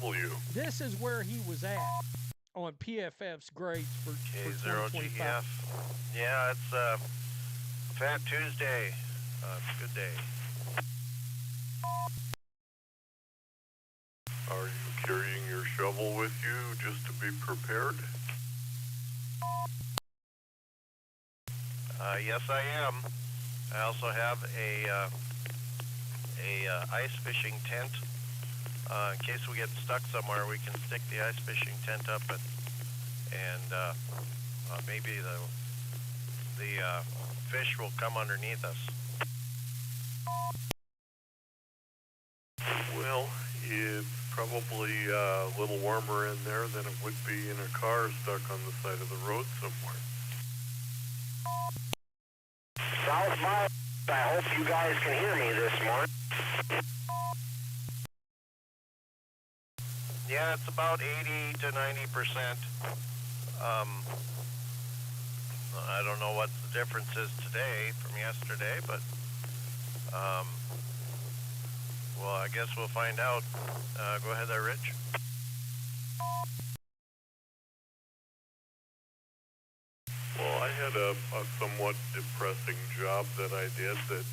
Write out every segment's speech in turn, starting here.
W. This is where he was at on PFF's grades for 2025. K0GF. Yeah, it's Fat Tuesday. It's a good day. Are you carrying your shovel with you just to be prepared? Yes, I am. I also have a ice fishing tent. In case we get stuck somewhere, we can stick the ice fishing tent up and maybe the fish will come underneath us. Well, it's probably a little warmer in there than it would be in a car stuck on the side of the road somewhere. South Mile, I hope you guys can hear me this morning. Yeah, it's about 80 to 90%. I don't know what the difference is today from yesterday, but well, I guess we'll find out. Go ahead there, Rich. Well, I had a somewhat depressing job that I did that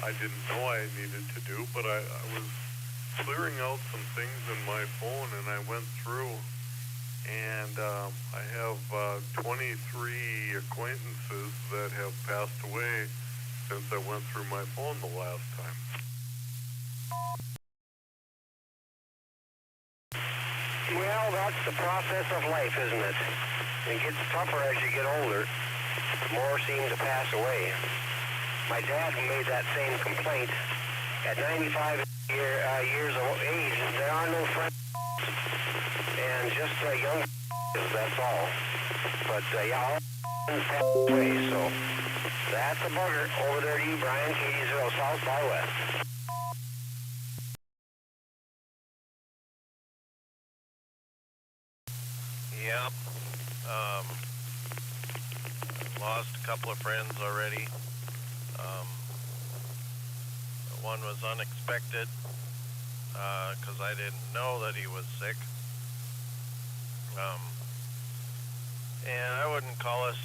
I didn't know I needed to do, but I was clearing out some things in my phone, and I went through, and I have 23 acquaintances that have passed away since I went through my phone the last time. Well, that's the process of life, isn't it? It gets tougher as you get older. More seem to pass away. My dad made that same complaint. At 95 years of age, there are no friends. And just young that's all. But yeah, all friends pass away, so that's a bugger. Over there to you, Brian, KD0 South by West. Yep. Lost a couple of friends already. One was unexpected because I didn't know that he was sick. And I wouldn't call us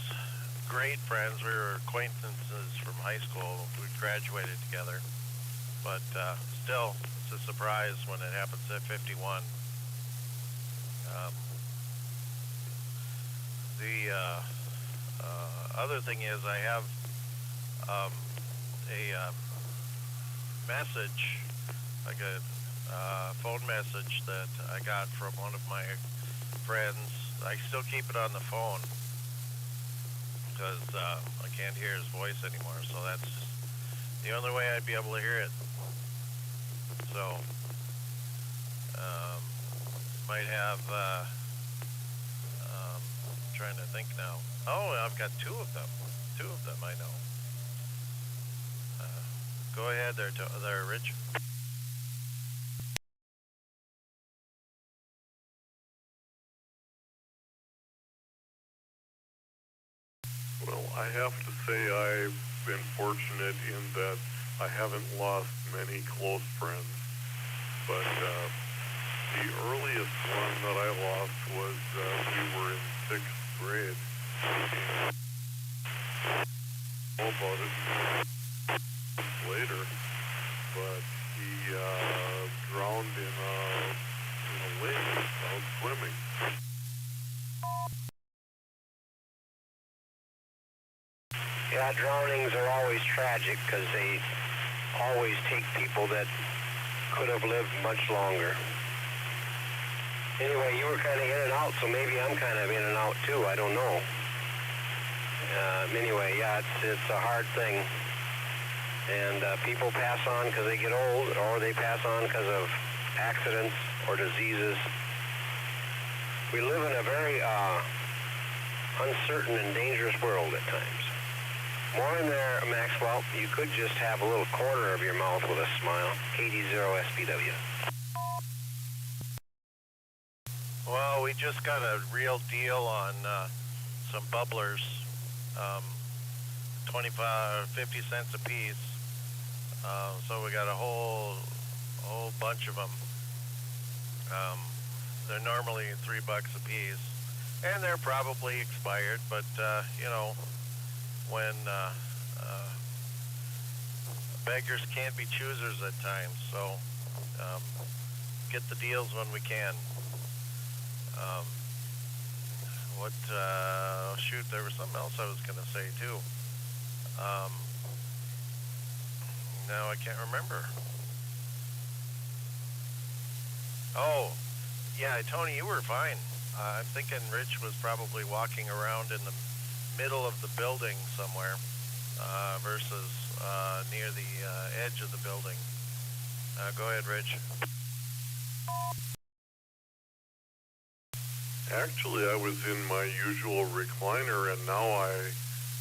great friends. We were acquaintances from high school. We graduated together. But still, it's a surprise when it happens at 51. The other thing is I have a message, like a phone message that I got from one of my friends. I still keep it on the phone because I can't hear his voice anymore, so that's the only way I'd be able to hear it. So might have trying to think now. Oh, I've got two of them I know. Go ahead there, Rich. Well, I have to say I've been fortunate in that I haven't lost many close friends, but the earliest one that I lost was we were in 6th grade. And I know about it later, but he drowned in a lake out swimming. Yeah, drownings are always tragic because they always take people that could have lived much longer. Anyway, you were kind of in and out, so maybe I'm kind of in and out too. I don't know. Anyway, yeah, it's a hard thing. And people pass on because they get old, or they pass on because of accidents or diseases. We live in a very uncertain and dangerous world at times. More in there, Maxwell, you could just have a little corner of your mouth with a smile. KD0 SPW. Well, we just got a real deal on some bubblers, 50 cents a piece. So we got a whole bunch of them. They're normally $3 a piece, and they're probably expired. But you know, when beggars can't be choosers at times, so get the deals when we can. Shoot, there was something else I was going to say too. Now I can't remember. Oh, yeah, Tony, you were fine. I'm thinking Rich was probably walking around in the middle of the building somewhere versus near the edge of the building. Go ahead, Rich. Actually, I was in my usual recliner, and now I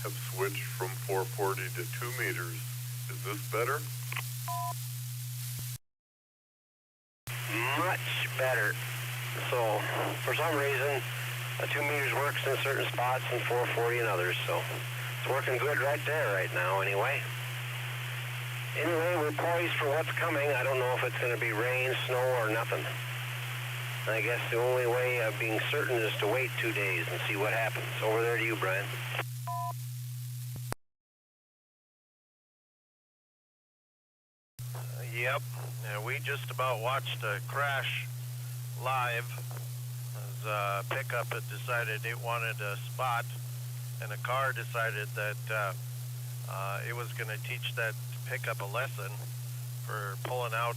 have switched from 440 to 2 meters. Is this better? Much better. So, for some reason, 2 meters works in certain spots and 440 in others, so it's working good right there right now anyway. Anyway, we're poised for what's coming. I don't know if it's going to be rain, snow, or nothing. I guess the only way of being certain is to wait 2 days and see what happens. Over there to you, Brian. Yep, we just about watched a crash live as a pickup had decided it wanted a spot, and a car decided that it was going to teach that pickup a lesson for pulling out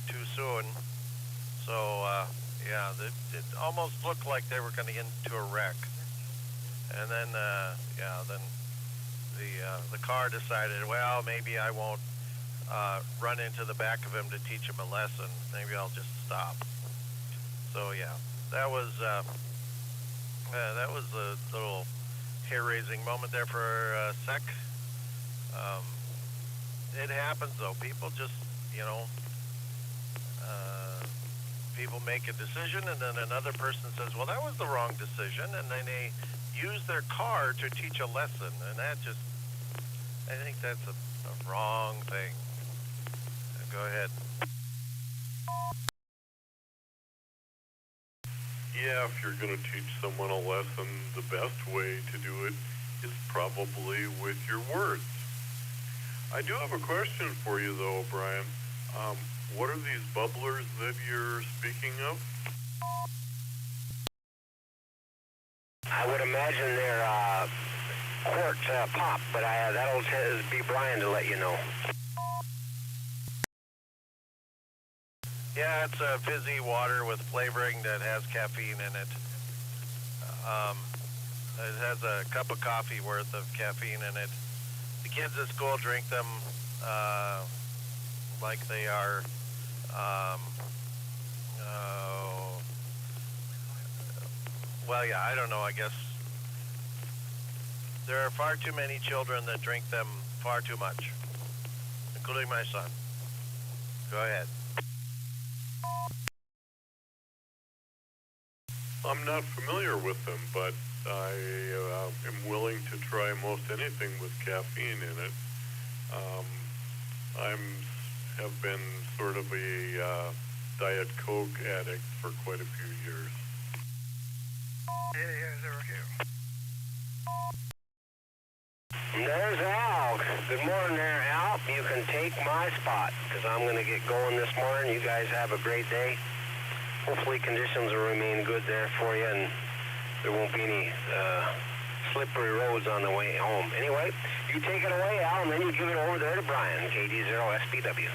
too soon. So, yeah, it almost looked like they were going to get into a wreck. And then, then the car decided, well, maybe I won't run into the back of him to teach him a lesson. Maybe I'll just stop. So, yeah, that was a little hair-raising moment there for a sec. It happens, though. People just, people make a decision, and then another person says, well, that was the wrong decision, and then they use their car to teach a lesson, and I think that's a wrong thing. Go ahead. Yeah, if you're going to teach someone a lesson, the best way to do it is probably with your words. I do have a question for you, though, Brian. What are these bubblers that you're speaking of? I would imagine they're quart pop, but that'll be Brian to let you know. Yeah, it's a fizzy water with flavoring that has caffeine in it. It has a cup of coffee worth of caffeine in it. The kids at school drink them like they are well, yeah, I don't know, I guess there are far too many children that drink them far too much, including my son. Go ahead. I'm not familiar with them, but I am willing to try most anything with caffeine in it. Have been sort of a Diet Coke addict for quite a few years. There's Al. Good morning there, Al. You can take my spot, because I'm going to get going this morning. You guys have a great day. Hopefully conditions will remain good there for you, and there won't be any slippery roads on the way home. Anyway, you take it away, Al, and then you give it over there to Brian, KD0SPW.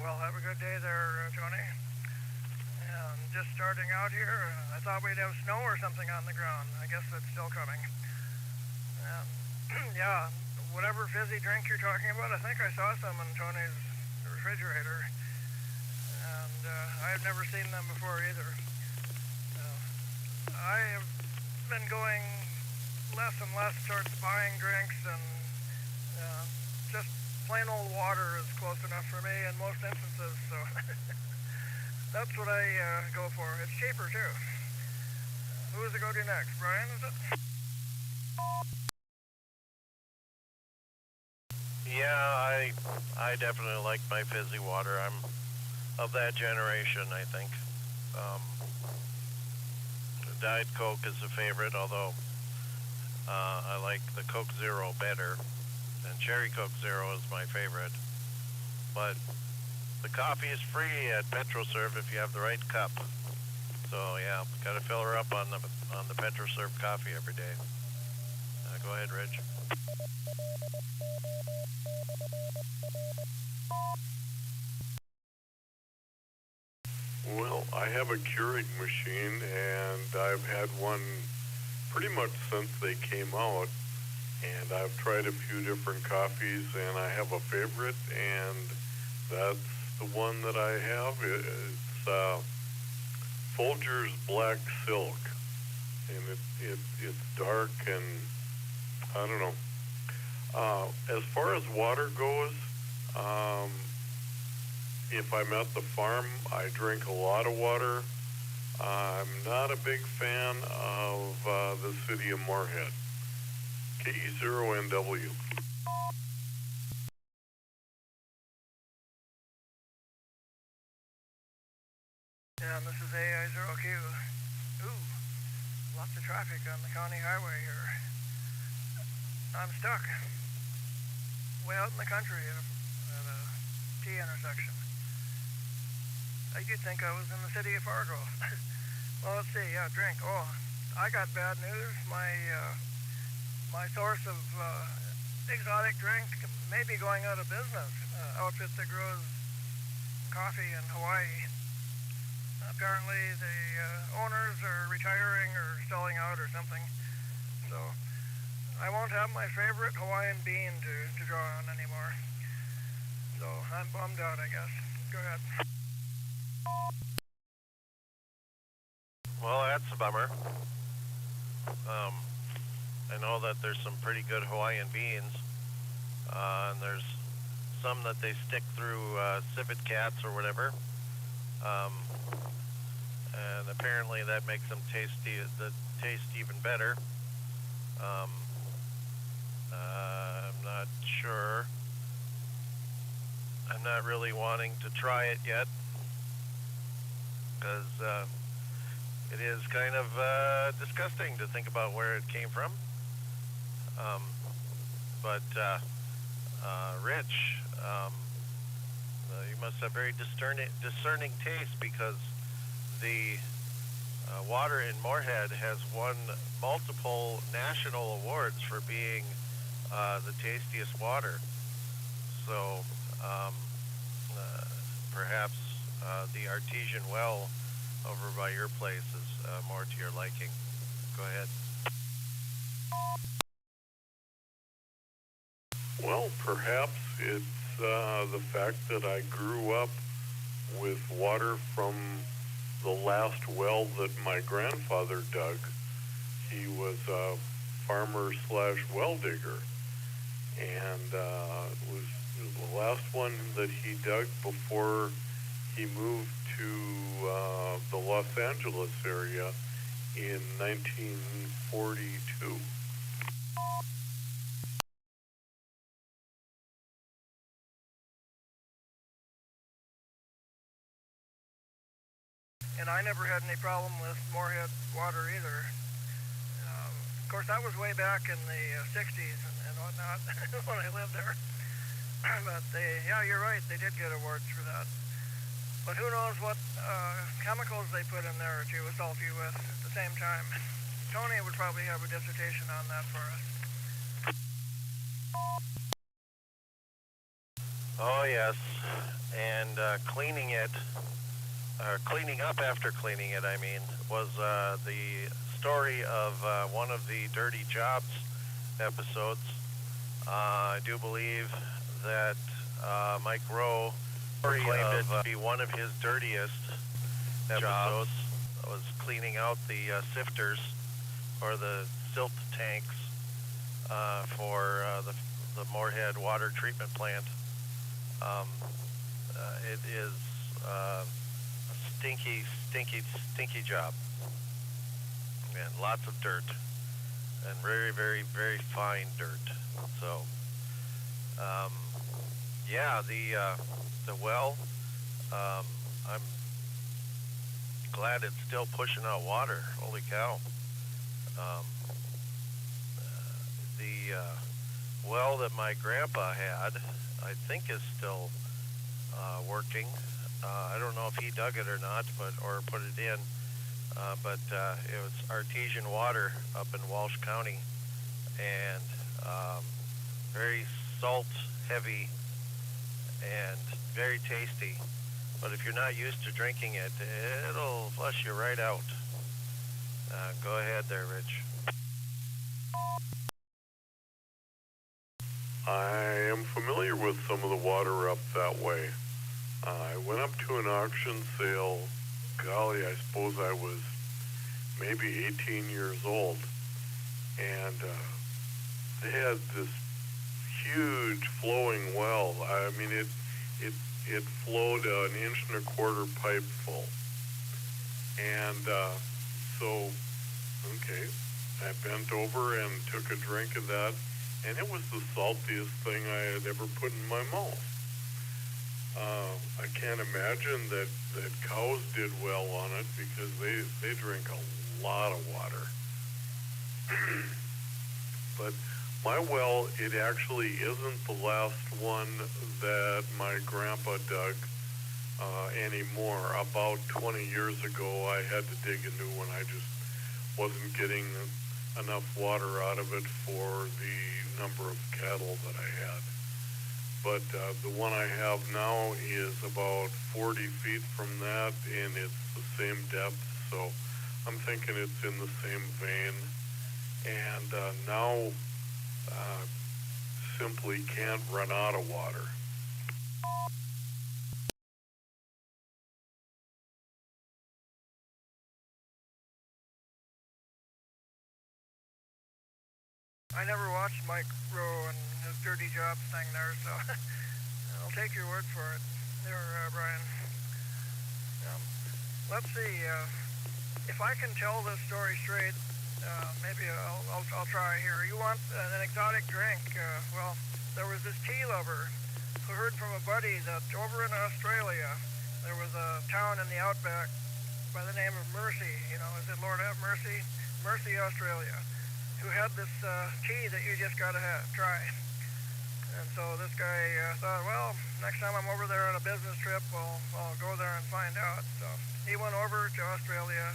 Well, have a good day there, Tony. Just starting out here, I thought we'd have snow or something on the ground. I guess that's still coming. Yeah, whatever fizzy drink you're talking about, I think I saw some in Tony's refrigerator. And I've never seen them before either. I have been going less and less towards buying drinks, and just plain old water is close enough for me in most instances, so that's what I go for. It's cheaper too. Who does it go to next? Brian, is it? Yeah, I definitely like my fizzy water. I'm of that generation, I think. Diet Coke is a favorite, although I like the Coke Zero better. And Cherry Coke Zero is my favorite. But the coffee is free at PetroServe if you have the right cup. So yeah, got to fill her up on the PetroServe coffee every day. Go ahead, Rich. Well, I have a Keurig machine, and I've had one pretty much since they came out. And I've tried a few different coffees, and I have a favorite, and that's the one that I have. It's Folgers Black Silk, and it's dark, and I don't know. As far as water goes, if I'm at the farm, I drink a lot of water. I'm not a big fan of the city of Moorhead. K0NW. Yeah, and this is AI0Q. Ooh, lots of traffic on the county highway here. I'm stuck. Way out in the country at a T intersection. I did think I was in the city of Fargo. Well, let's see. Yeah, drink. Oh, I got bad news. My source of exotic drink may be going out of business. Outfit that grows coffee in Hawaii. Apparently the owners are retiring or selling out or something. So I won't have my favorite Hawaiian bean to draw on anymore. So I'm bummed out, I guess. Go ahead. Well, that's a bummer. I know that there's some pretty good Hawaiian beans, and there's some that they stick through civet cats or whatever, and apparently that makes them taste even better. I'm not sure. I'm not really wanting to try it yet, because it is kind of disgusting to think about where it came from. But Rich, you must have very discerning taste, because the water in Moorhead has won multiple national awards for being the tastiest water. So perhaps the artesian well over by your place is more to your liking. Go ahead. Well, perhaps it's the fact that I grew up with water from the last well that my grandfather dug. He was a farmer / well digger, and it was the last one that he dug before he moved to the Los Angeles area in 1942. And I never had any problem with Moorhead water either. Of course, that was way back in the 60s and whatnot when I lived there. But yeah, you're right, they did get awards for that. But who knows what chemicals they put in there to assault you with at the same time. Tony would probably have a dissertation on that for us. Oh yes, and cleaning up after cleaning it, I mean, was the story of one of the Dirty Jobs episodes. I do believe that Mike Rowe claimed it to be one of his dirtiest episodes. Was cleaning out the sifters or the silt tanks for the Moorhead water treatment plant. It is a stinky job, and lots of dirt, and very, very, very fine dirt. So Um, yeah, the well, I'm glad it's still pushing out water. Holy cow. Um, the well that my grandpa had, I think is still working. I don't know if he dug it or not, or put it in, but it was artesian water up in Walsh County, and very salt heavy and very tasty. But if you're not used to drinking it, it'll flush you right out. Go ahead there, Rich. I am familiar with some of the water up that way. I went up to an auction sale, golly, I suppose I was maybe 18 years old, and they had this huge flowing well. I mean, it flowed an 1.25 inch pipe full. And so, okay, I bent over and took a drink of that, and it was the saltiest thing I had ever put in my mouth. I can't imagine that cows did well on it because they drink a lot of water. But my well, it actually isn't the last one that my grandpa dug anymore. About 20 years ago, I had to dig a new one. I just wasn't getting enough water out of it for the number of cattle that I had. But the one I have now is about 40 feet from that, and it's the same depth, so I'm thinking it's in the same vein. And now simply can't run out of water. I never watched Mike Rowe and his dirty jobs thing there, so I'll take your word for it there, Brian. Let's see, if I can tell this story straight, maybe I'll try here. You want an exotic drink? Well, there was this tea lover who heard from a buddy that over in Australia, there was a town in the outback by the name of Mercy. You know, is it Lord have mercy? Mercy, Australia, who had this tea that you just got to try. And so this guy thought, well, next time I'm over there on a business trip, I'll go there and find out. So he went over to Australia,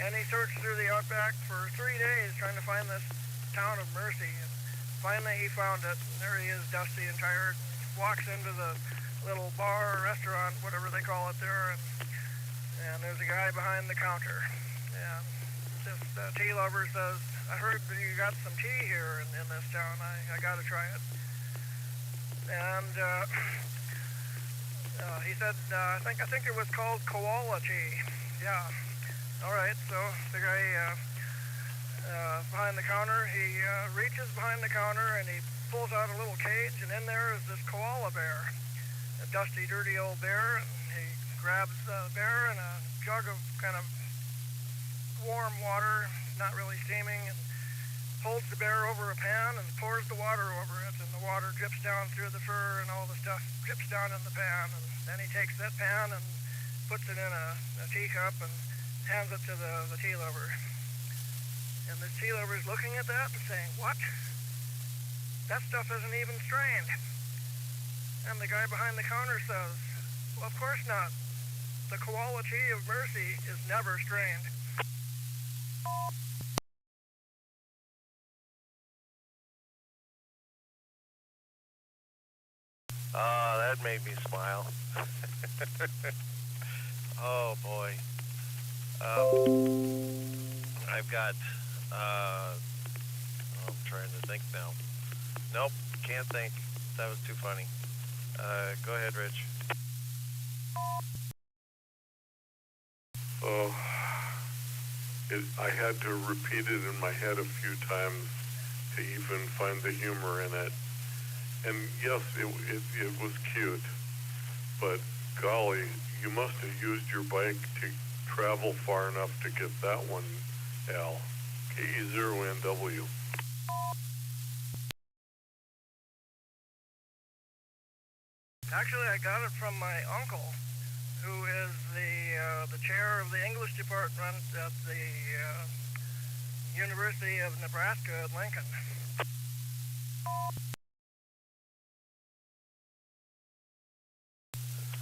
and he searched through the outback for 3 days trying to find this town of Mercy. And finally he found it, and there he is, dusty and tired, and walks into the little bar or restaurant, whatever they call it there, and there's a guy behind the counter. And this tea lover says, I heard that you got some tea here in this town. I got to try it. And he said, I think it was called koala tea. Yeah. All right. So the guy behind the counter, he reaches behind the counter and he pulls out a little cage, and in there is this koala bear, a dusty, dirty old bear. And he grabs the bear in a jug of kind of warm water, not really steaming, and holds the bear over a pan and pours the water over it, and the water drips down through the fur, and all the stuff drips down in the pan. And then he takes that pan and puts it in a teacup and hands it to the tea lover. And the tea lover is looking at that and saying, what? That stuff isn't even strained. And the guy behind the counter says, well, of course not. The koala tea of Mercy is never strained. That made me smile. Oh boy. I've got, I'm trying to think now. Nope, can't think. That was too funny. Go ahead, Rich. Oh, I had to repeat it in my head a few times to even find the humor in it. And yes, it was cute, but golly, you must have used your bike to travel far enough to get that one, Al. KE0NW. Actually, I got it from my uncle, who is the chair of the English department at the University of Nebraska at Lincoln.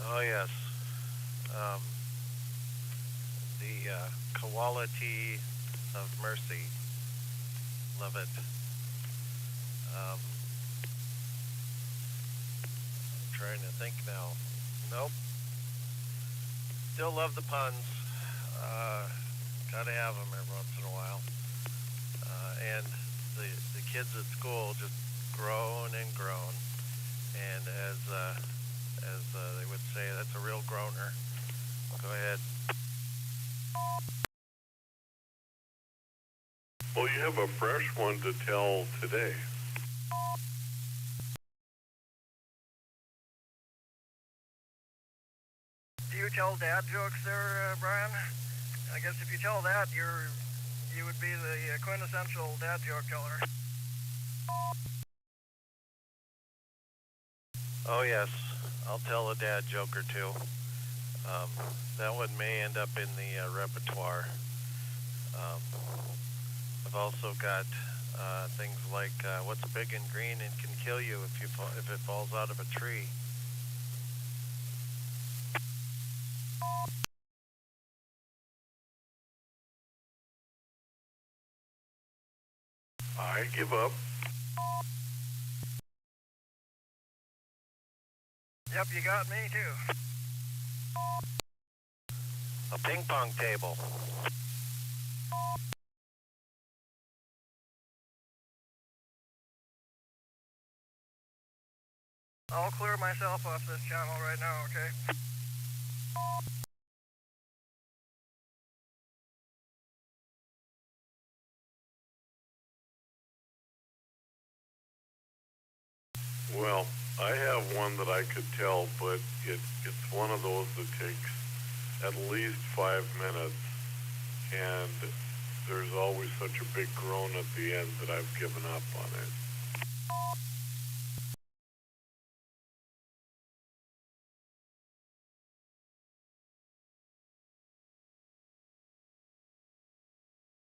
Oh yes, the quality of mercy. Love it. I'm trying to think now. Nope. Still love the puns. Gotta have them every once in a while. And the kids at school just grown and grown. And as they would say, that's a real groaner. Go ahead. Well, you have a fresh one to tell today. Do you tell dad jokes there, Brian? I guess if you tell that, you would be the quintessential dad joke teller. Oh yes, I'll tell a dad joke or two. That one may end up in the repertoire. I've also got things like what's big and green and can kill you if it falls out of a tree. I give up. Yep, you got me too. A ping pong table. I'll clear myself off this channel right now, okay? Well, I have one that I could tell, but it's one of those that takes at least 5 minutes, and there's always such a big groan at the end that I've given up on it.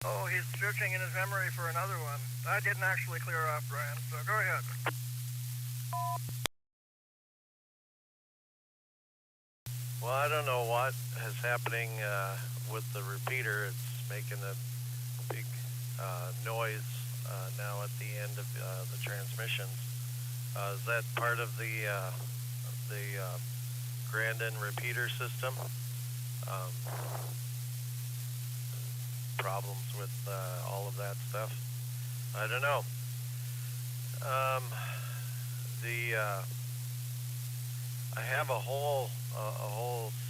Oh, he's searching in his memory for another one. I didn't actually clear off, Brian, so go ahead. Well, I don't know what is happening with the repeater. It's making a big noise now at the end of the transmissions. Is that part of the Grandin repeater system? Problems with all of that stuff? I don't know. I have a whole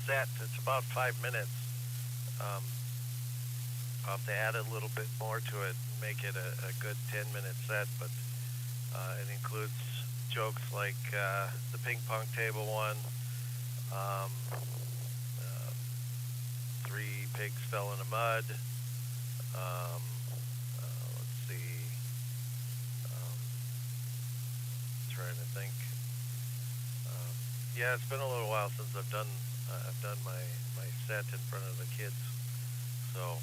set. It's about 5 minutes. I'll have to add a little bit more to it, make it a good 10-minute set, but it includes jokes like the ping pong table one, 3 pigs fell in the mud, let's see, trying to think. Yeah, it's been a little while since I've done my set in front of the kids. So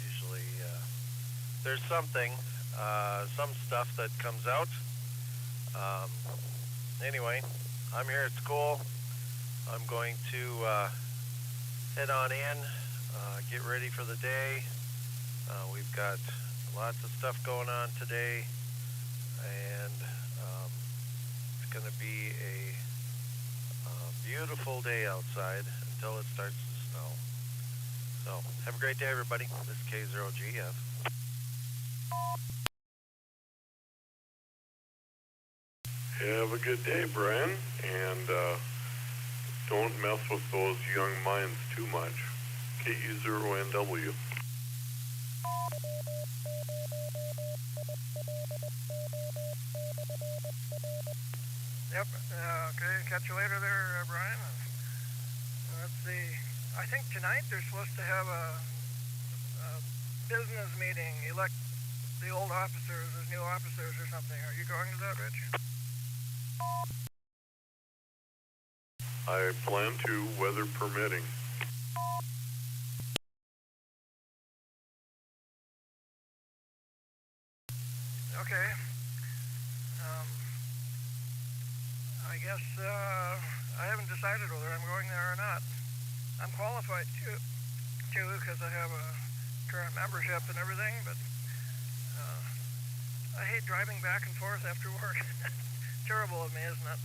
usually there's something, some stuff that comes out. Anyway, I'm here at school. I'm going to head on in, get ready for the day. We've got lots of stuff going on today, and it's going to be a beautiful day outside until it starts to snow. So, have a great day, everybody. This is K0GF. Have a good day, Brian, and don't mess with those young minds too much. KU0NW. Yep, okay, catch you later there, Brian. Let's see, I think tonight they're supposed to have a business meeting, elect the old officers as new officers or something. Are you going to that, Rich? I plan to, weather permitting. Okay. I guess I haven't decided whether I'm going there or not. I'm qualified too, because I have a current membership and everything, but I hate driving back and forth after work. Terrible of me, isn't it?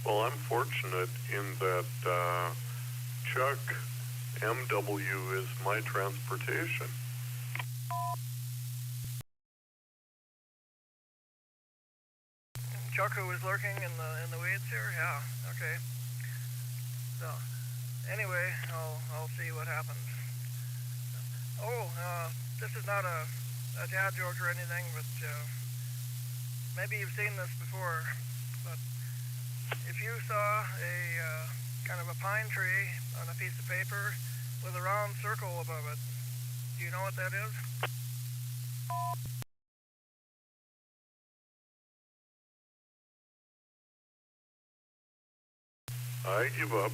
Well, I'm fortunate in that Chuck MW is my transportation. Chuck, who was lurking in the weeds here? Yeah, okay. So, anyway, I'll see what happens. Oh, this is not a dad joke or anything, but maybe you've seen this before. But if you saw a kind of a pine tree on a piece of paper with a round circle above it, do you know what that is? I give up.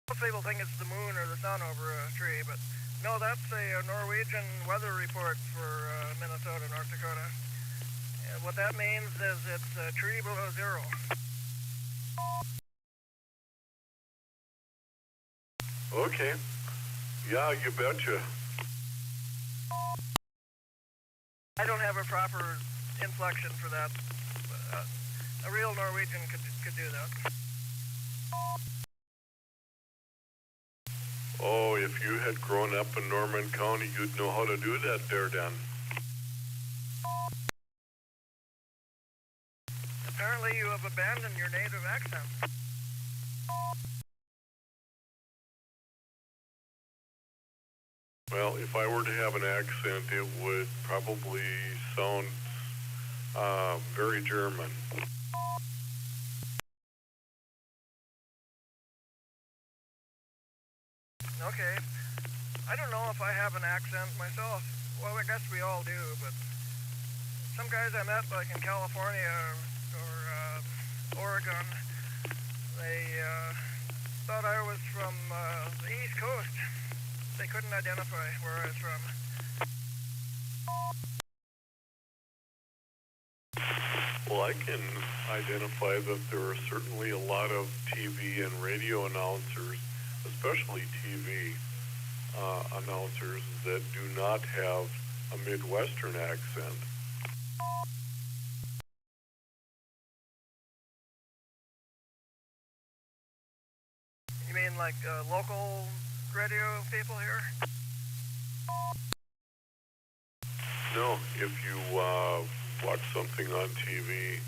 Most people think it's the moon or the sun over a tree, but no, that's a Norwegian weather report for Minnesota, North Dakota. And what that means is it's a tree below zero. Okay. Yeah, you betcha. I don't have a proper inflection for that. A real Norwegian could do that. Oh, if you had grown up in Norman County, you'd know how to do that there, Dan. Apparently you have abandoned your native accent. Well, if I were to have an accent, it would probably sound very German. Okay. I don't know if I have an accent myself. Well, I guess we all do, but some guys I met, like in California or Oregon, they thought I was from the East Coast. They couldn't identify where I was from. Well, I can identify that there are certainly a lot of TV and radio announcers, especially TV announcers, that do not have a Midwestern accent. You mean like local radio people here? No, if you watch something on TV,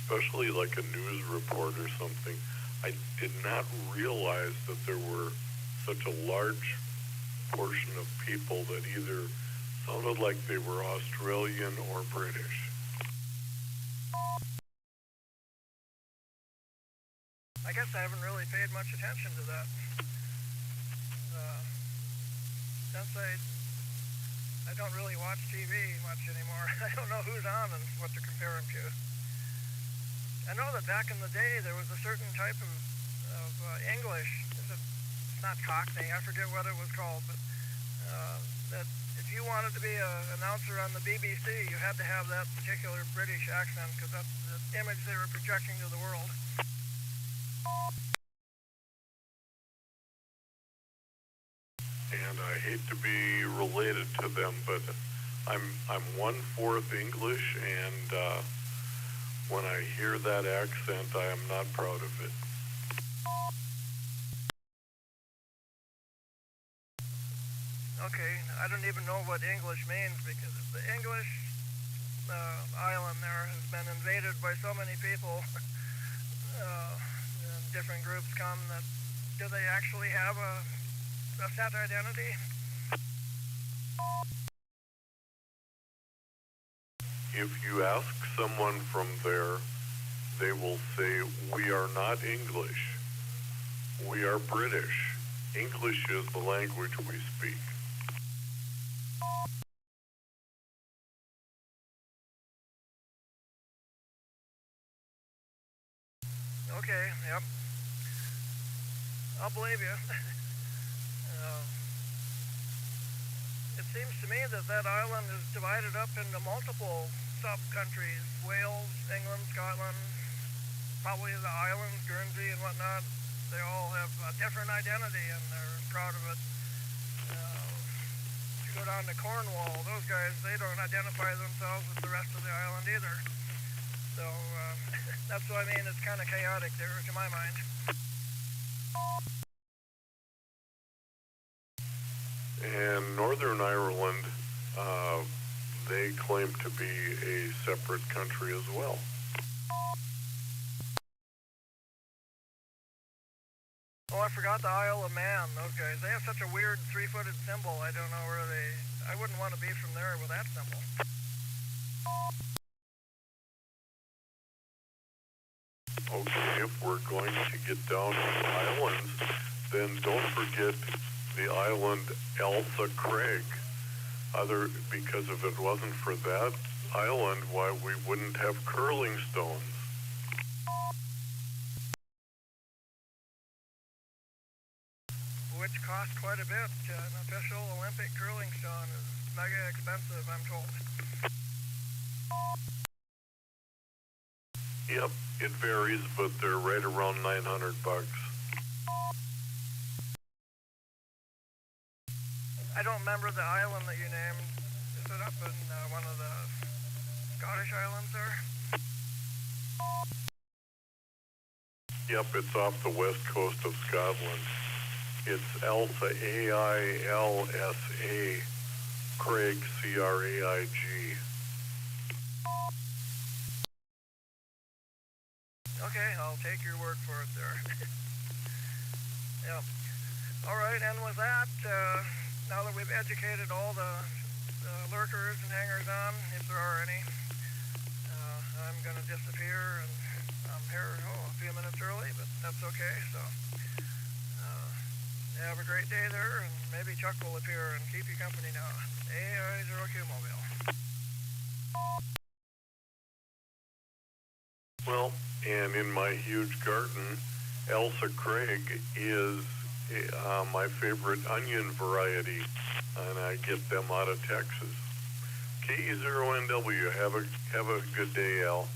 especially like a news report or something, I did not realize that there were such a large portion of people that either sounded like they were Australian or British. I guess I haven't really paid much attention to that. Since I don't really watch TV much anymore. I don't know who's on and what to compare them to. I know that back in the day there was a certain type of English. It's not Cockney, I forget what it was called, but that if you wanted to be an announcer on the BBC, you had to have that particular British accent because that's the image they were projecting to the world. And I hate to be related to them, but I'm 1/4 English, and when I hear that accent, I am not proud of it. Okay, I don't even know what English means because the English island there has been invaded by so many people. And different groups come that do they actually have a set identity? If you ask someone from there, they will say, "We are not English. We are British. English is the language we speak." Okay, yep. I'll believe you. It seems to me that that island is divided up into multiple sub-countries. Wales, England, Scotland, probably the islands, Guernsey and whatnot. They all have a different identity and they're proud of it. If you go down to Cornwall, those guys, they don't identify themselves with the rest of the island either. So that's what I mean, it's kind of chaotic there to my mind. And Northern Ireland, they claim to be a separate country as well. Oh, I forgot the Isle of Man, those guys. They have such a weird three-footed symbol. I don't know where I wouldn't want to be from there with that symbol. Okay, if we're going to get down to the islands, then don't forget the island Elsa Craig. Because if it wasn't for that island, why we wouldn't have curling stones. Which cost quite a bit. An official Olympic curling stone is mega expensive, I'm told. Yep, it varies, but they're right around $900. I don't remember the island that you named. Is it up in one of the Scottish islands there? Yep, it's off the west coast of Scotland. It's Elsa, A-I-L-S-A, Craig, C-R-A-I-G. Okay, I'll take your word for it there. Yeah. All right, and with that, now that we've educated all the lurkers and hangers-on, if there are any, I'm going to disappear, and I'm here a few minutes early, but that's okay. So have a great day there, and maybe Chuck will appear and keep you company now. A0Q Mobile. Well, and in my huge garden, Elsa Craig is my favorite onion variety, and I get them out of Texas. KE0NW, have a good day, Al.